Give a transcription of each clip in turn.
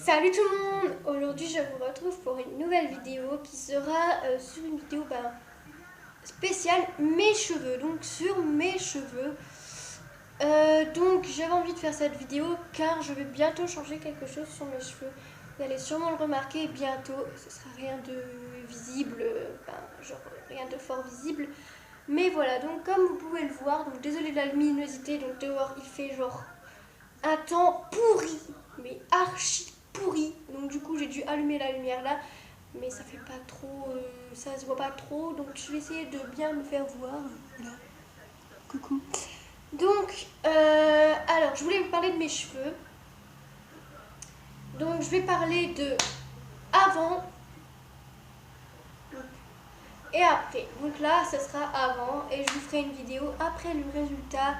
Salut tout le monde! Aujourd'hui je vous retrouve pour une nouvelle vidéo qui sera sur une vidéo spéciale mes cheveux, donc sur mes cheveux. Donc j'avais envie de faire cette vidéo car je vais bientôt changer quelque chose sur mes cheveux. Vous allez sûrement le remarquer bientôt, ce sera rien de visible, genre rien de fort visible. Mais voilà, donc comme vous pouvez le voir, donc désolé de la luminosité, donc dehors il fait genre un temps pourri, mais archi pourri. Donc du coup j'ai dû allumer la lumière là, mais ça fait pas trop, ça se voit pas trop, donc je vais essayer de bien me faire voir. Voilà. Coucou. Donc alors je voulais vous parler de mes cheveux. Donc je vais parler de avant et après. Donc là ça sera avant et je vous ferai une vidéo après le résultat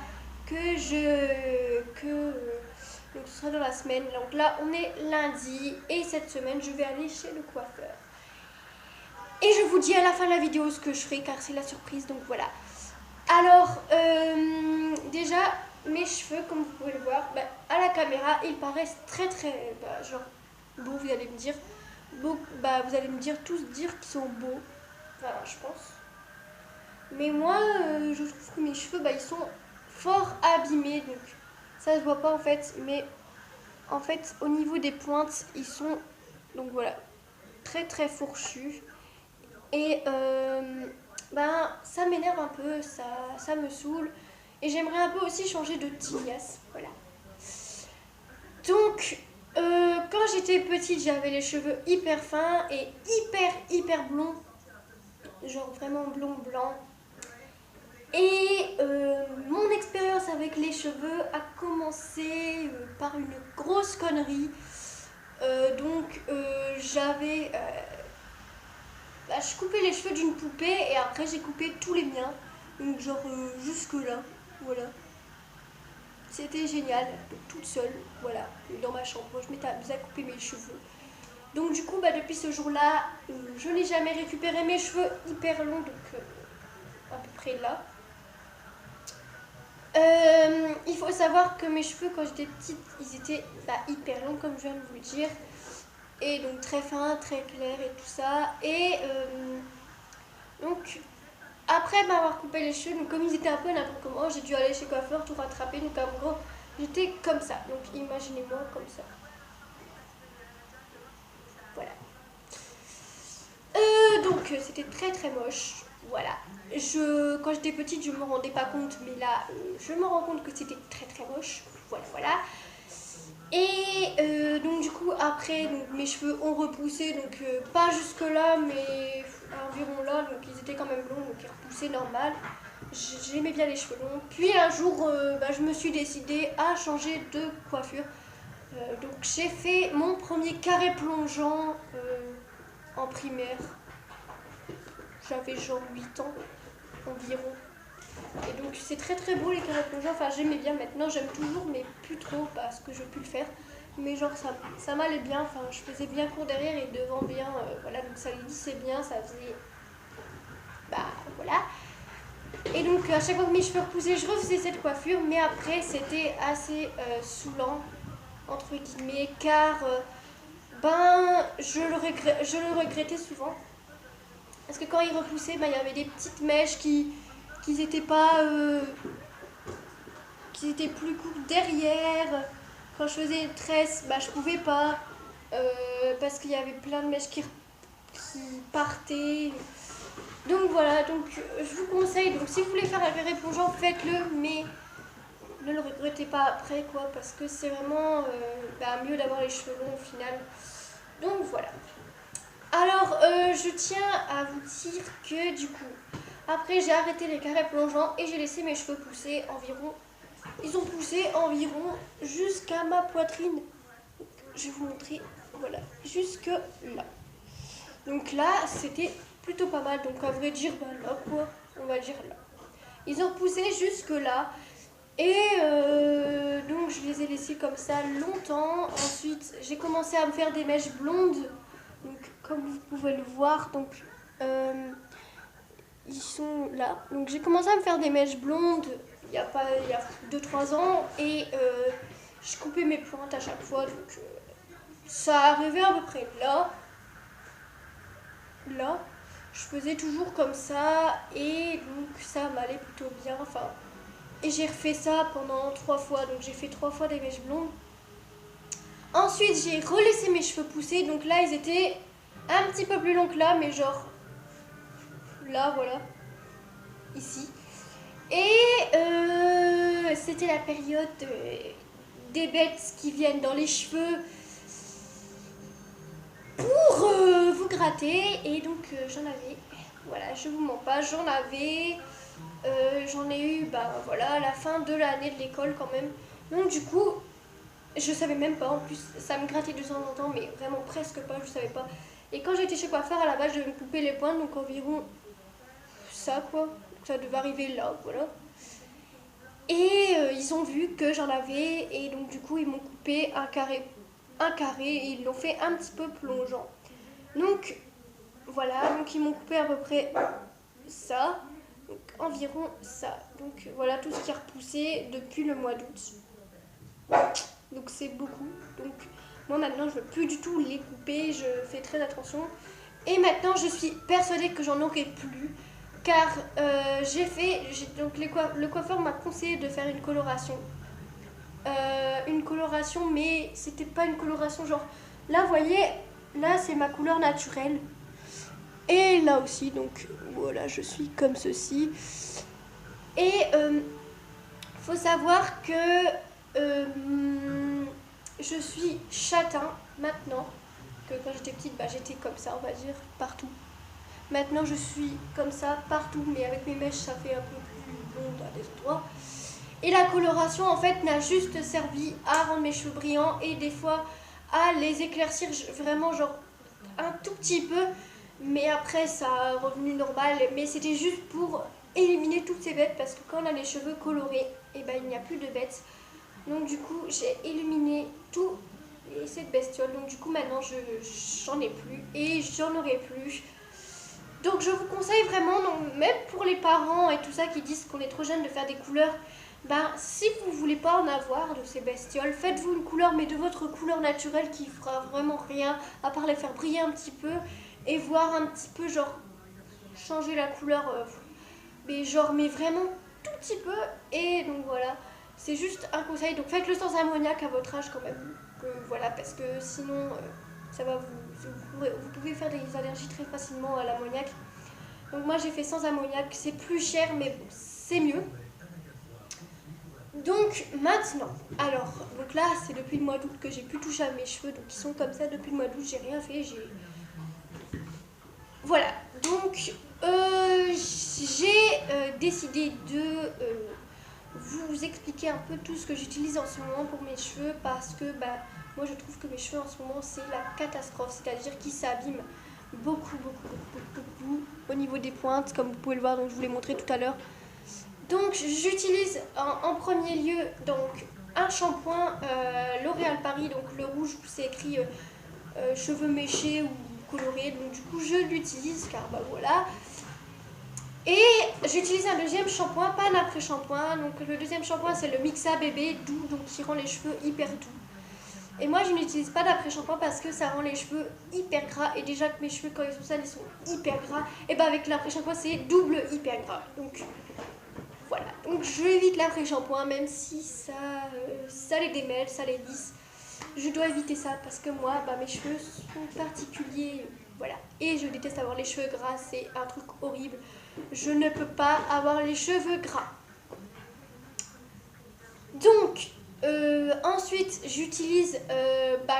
donc ce sera dans la semaine. Donc là on est lundi et cette semaine je vais aller chez le coiffeur. Et je vous dis à la fin de la vidéo ce que je ferai car c'est la surprise, donc voilà. Alors déjà mes cheveux, comme vous pouvez le voir, à la caméra ils paraissent très genre beaux, vous allez me dire. Beau, vous allez me dire tous dire qu'ils sont beaux, enfin je pense. Mais moi je trouve que mes cheveux ils sont fort abîmés, donc ça se voit pas en fait, mais en fait au niveau des pointes ils sont donc voilà très fourchus et ça m'énerve un peu, ça me saoule et j'aimerais un peu aussi changer de tignasse, voilà. Donc quand j'étais petite j'avais les cheveux hyper fins et hyper blonds, genre vraiment blond blanc. Et mon expérience avec les cheveux a commencé par une grosse connerie. Je coupais les cheveux d'une poupée et après j'ai coupé tous les miens. Donc genre jusque là, voilà. C'était génial, toute seule, voilà, dans ma chambre. Je m'étais amusée à couper mes cheveux. Donc du coup, depuis ce jour-là, je n'ai jamais récupéré mes cheveux hyper longs, donc à peu près là. Il faut savoir que mes cheveux quand j'étais petite ils étaient hyper longs comme je viens de vous le dire et donc très fins, très clairs et tout ça et donc après m'avoir coupé les cheveux, donc comme ils étaient un peu n'importe comment, j'ai dû aller chez le coiffeur tout rattraper, donc en gros j'étais comme ça, donc imaginez-moi comme ça, voilà. Donc c'était très moche, voilà. Quand j'étais petite je me rendais pas compte, mais là je me rends compte que c'était très moche, voilà. Et donc du coup après donc, mes cheveux ont repoussé, donc pas jusque là mais environ là, donc ils étaient quand même longs, donc ils repoussaient normal. J'aimais bien les cheveux longs. Puis un jour je me suis décidée à changer de coiffure. Donc j'ai fait mon premier carré plongeant en primaire. J'avais genre 8 ans environ. Et donc c'est très beau les carrés plongeants, enfin j'aimais bien, maintenant j'aime toujours mais plus trop parce que je peux plus le faire. Mais genre ça m'allait bien, enfin je faisais bien court derrière et devant bien, voilà, donc ça glissait bien, ça faisait, voilà. Et donc à chaque fois que mes cheveux repoussaient, je refaisais cette coiffure, mais après c'était assez saoulant, entre guillemets, car je le regrettais souvent. Parce que quand il repoussait, il y avait des petites mèches qui étaient pas... qui étaient plus courtes derrière. Quand je faisais une tresse, je pouvais pas. Parce qu'il y avait plein de mèches qui partaient. Donc voilà, donc je vous conseille, donc si vous voulez faire un carré plongeant, faites-le, mais ne le regrettez pas après, quoi, parce que c'est vraiment mieux d'avoir les cheveux longs au final. Donc voilà. Alors, je tiens à vous dire que du coup, après j'ai arrêté les carrés plongeants et j'ai laissé mes cheveux pousser environ. Ils ont poussé environ jusqu'à ma poitrine. Je vais vous montrer, voilà, jusque là. Donc là, c'était plutôt pas mal. Donc à vrai dire, là quoi, on va dire là. Ils ont poussé jusque là. Et donc je les ai laissés comme ça longtemps. Ensuite, j'ai commencé à me faire des mèches blondes. Donc comme vous pouvez le voir, donc ils sont là. Donc j'ai commencé à me faire des mèches blondes il y a 2-3 ans et je coupais mes pointes à chaque fois. Donc ça arrivait à peu près là. Là, je faisais toujours comme ça et donc ça m'allait plutôt bien. Enfin, et j'ai refait ça pendant 3 fois, donc j'ai fait 3 fois des mèches blondes. Ensuite, j'ai relaissé mes cheveux pousser, donc là ils étaient un petit peu plus longs que là, mais genre là, voilà, ici. Et c'était la période des bêtes qui viennent dans les cheveux pour vous gratter. Et donc j'en avais, voilà, je vous mens pas, j'en avais, j'en ai eu, bah voilà, à la fin de l'année de l'école quand même. Donc du coup, je savais même pas, en plus ça me grattait de temps en temps, mais vraiment presque pas, je savais pas. Et quand j'étais chez coiffeur, à la base je devais me couper les pointes, donc environ ça quoi, ça devait arriver là, voilà. Et ils ont vu que j'en avais, et donc du coup ils m'ont coupé un carré, et ils l'ont fait un petit peu plongeant. Donc voilà, donc ils m'ont coupé à peu près ça, donc environ ça. Donc voilà tout ce qui a repoussé depuis le mois d'août. Donc c'est beaucoup. Donc moi maintenant je veux plus du tout les couper, je fais très attention. Et maintenant je suis persuadée que j'en aurai plus. Car donc le coiffeur m'a conseillé de faire une coloration. Une coloration, mais c'était pas une coloration genre... Là vous voyez, là c'est ma couleur naturelle. Et là aussi, donc voilà, je suis comme ceci. Et faut savoir que je suis châtain maintenant. Que quand j'étais petite, bah, j'étais comme ça, on va dire, partout. Maintenant, je suis comme ça partout, mais avec mes mèches, ça fait un peu plus blonde à des endroits. Et la coloration, en fait, n'a juste servi à rendre mes cheveux brillants et des fois à les éclaircir vraiment, genre, un tout petit peu. Mais après, ça a revenu normal. Mais c'était juste pour éliminer toutes ces bêtes parce que quand on a les cheveux colorés, et ben, il n'y a plus de bêtes. Donc, du coup, j'ai éliminé tout cette bestiole. Donc, du coup, maintenant, j'en ai plus et j'en aurai plus. Donc je vous conseille vraiment, donc, même pour les parents et tout ça qui disent qu'on est trop jeune de faire des couleurs, ben si vous voulez pas en avoir de ces bestioles, faites-vous une couleur mais de votre couleur naturelle qui fera vraiment rien à part les faire briller un petit peu et voir un petit peu genre changer la couleur, mais vraiment tout petit peu. Et donc voilà, c'est juste un conseil, donc faites-le sans ammoniac à votre âge quand même, voilà, parce que sinon ça va vous pouvez faire des allergies très facilement à l'ammoniac. Donc moi j'ai fait sans ammoniac, c'est plus cher mais bon, c'est mieux. Donc maintenant, alors, donc là c'est depuis le mois d'août que j'ai pu toucher à mes cheveux, donc ils sont comme ça depuis le mois d'août, j'ai rien fait, voilà, donc j'ai décidé de vous expliquer un peu tout ce que j'utilise en ce moment pour mes cheveux parce que bah, moi je trouve que mes cheveux en ce moment c'est la catastrophe, c'est-à-dire qu'ils s'abîment beaucoup au niveau des pointes comme vous pouvez le voir, donc je vous l'ai montré tout à l'heure. Donc j'utilise en premier lieu donc un shampoing L'Oréal Paris, donc le rouge c'est écrit cheveux méchés ou colorés, donc du coup je l'utilise car bah voilà. Et j'utilise un deuxième shampoing, pas un après-shampoing. Donc le deuxième shampoing c'est le Mixa Bébé doux, donc qui rend les cheveux hyper doux. Et moi je n'utilise pas d'après-shampoing parce que ça rend les cheveux hyper gras. Et déjà que mes cheveux quand ils sont sales ils sont hyper gras. Et bah avec l'après-shampoing c'est double hyper gras. Donc voilà, donc je évite l'après-shampoing même si ça les démêle, ça les lisse. Je dois éviter ça parce que moi bah, mes cheveux sont particuliers. Voilà. Et je déteste avoir les cheveux gras, c'est un truc horrible. Je ne peux pas avoir les cheveux gras. Donc, ensuite, j'utilise,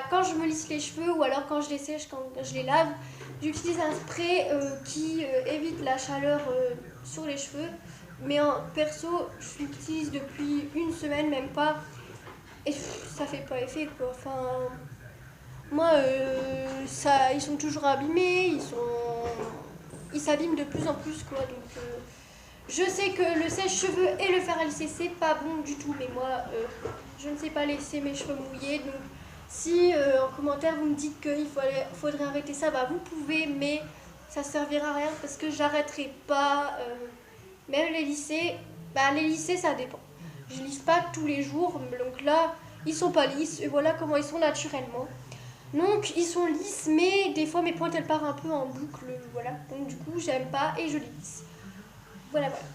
quand je me lisse les cheveux ou alors quand je les sèche, quand je les lave, j'utilise un spray qui évite la chaleur sur les cheveux. Mais en perso, je l'utilise depuis une semaine, même pas. Et ça fait pas effet quoi. Enfin, moi, ils sont toujours abîmés, ils s'abîment de plus en plus quoi. Donc, je sais que le sèche-cheveux et le fer à lisser c'est pas bon du tout, mais moi, je ne sais pas laisser mes cheveux mouillés. Donc, si en commentaire vous me dites qu'il faudrait arrêter ça, bah vous pouvez, mais ça servira à rien parce que j'arrêterai pas. Même les lisser, les lisser ça dépend. Je lisse pas tous les jours, donc là ils sont pas lisses et voilà comment ils sont naturellement. Donc ils sont lisses, mais des fois mes pointes elles partent un peu en boucle, voilà. Donc du coup j'aime pas et je les lisse. Voilà, voilà.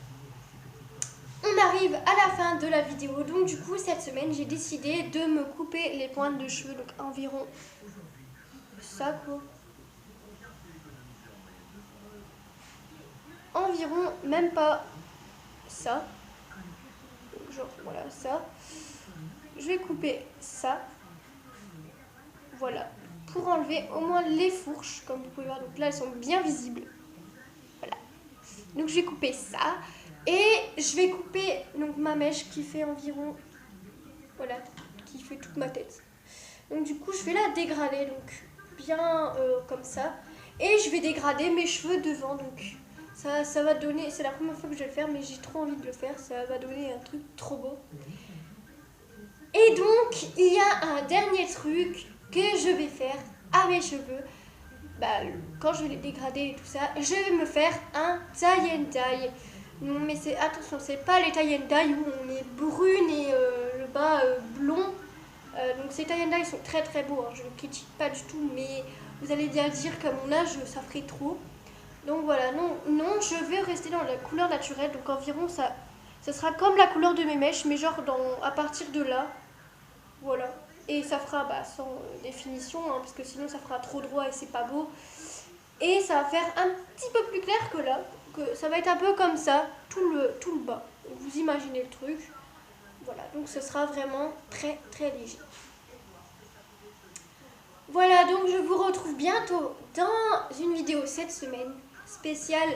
On arrive à la fin de la vidéo, donc du coup cette semaine j'ai décidé de me couper les pointes de cheveux, donc environ ça quoi. Environ même pas ça, donc, genre voilà ça. Je vais couper ça, voilà, pour enlever au moins les fourches, comme vous pouvez voir, donc là elles sont bien visibles. Voilà, donc je vais couper ça. Et je vais couper donc ma mèche qui fait environ, voilà, qui fait toute ma tête. Donc du coup je vais la dégrader, donc bien comme ça. Et je vais dégrader mes cheveux devant, donc ça va donner, c'est la première fois que je vais le faire, mais j'ai trop envie de le faire, ça va donner un truc trop beau. Et donc il y a un dernier truc que je vais faire à mes cheveux. Bah, quand je vais les dégrader et tout ça, je vais me faire un tie and dye. Non mais c'est attention, c'est pas les tie and dye où on est brune et le bas blond. Donc ces tie and dye sont très très beaux, hein. Je ne critique pas du tout, mais vous allez bien dire qu'à mon âge ça ferait trop. Donc voilà, non, je vais rester dans la couleur naturelle, donc environ ça sera comme la couleur de mes mèches, mais genre à partir de là, voilà. Et ça fera sans définition, hein, parce que sinon ça fera trop droit et c'est pas beau. Et ça va faire un petit peu plus clair que là, que ça va être un peu comme ça, tout le bas. Vous imaginez le truc. Voilà, donc ce sera vraiment très très léger. Voilà, donc je vous retrouve bientôt dans une vidéo cette semaine, spéciale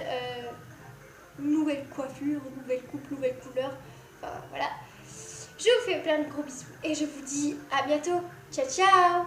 nouvelle coiffure, nouvelle coupe, nouvelle couleur. Enfin voilà. Je vous fais plein de gros bisous et je vous dis à bientôt. Ciao ciao.